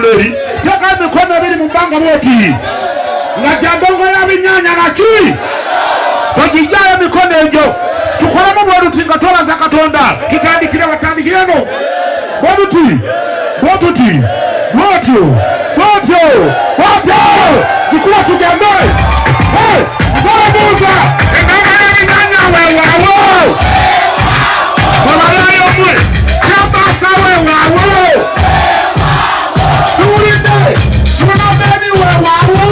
eberi teka emikono ebiri mu bbanga bwoti nga jandongo y'abinyanya naki togijjayo emikono egyo tukolemu bweruti nga twebaza Katonda tutandikire batandikireno bweruti bwetuti bwotyo tukuba tugende zobuuza endongo y'abinyanya weewaawo babalayo mwe kyambaasa weewaawo suulidde sunameni weewaawo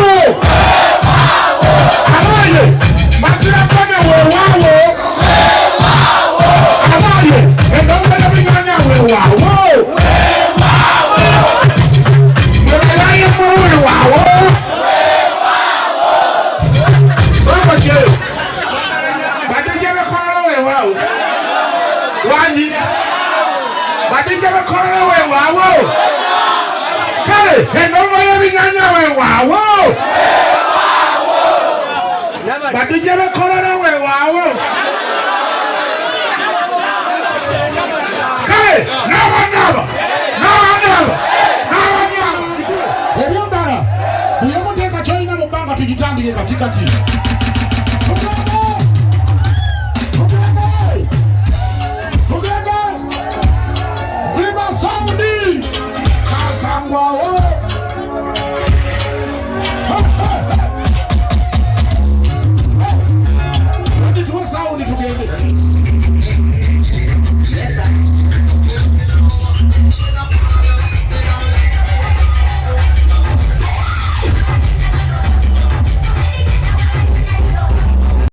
abaye mazirakone weewaawo abaye endongo y'abinyanya weewaawo babalayo mwe weewaawo badijja bakolera weewaawo kale endongo y'ebinyanya weewaawo badijja bakolera weewaawo kale n'abanaaba ebyoddala buli omuteeka kyolina mu bbanga tugitandike katikati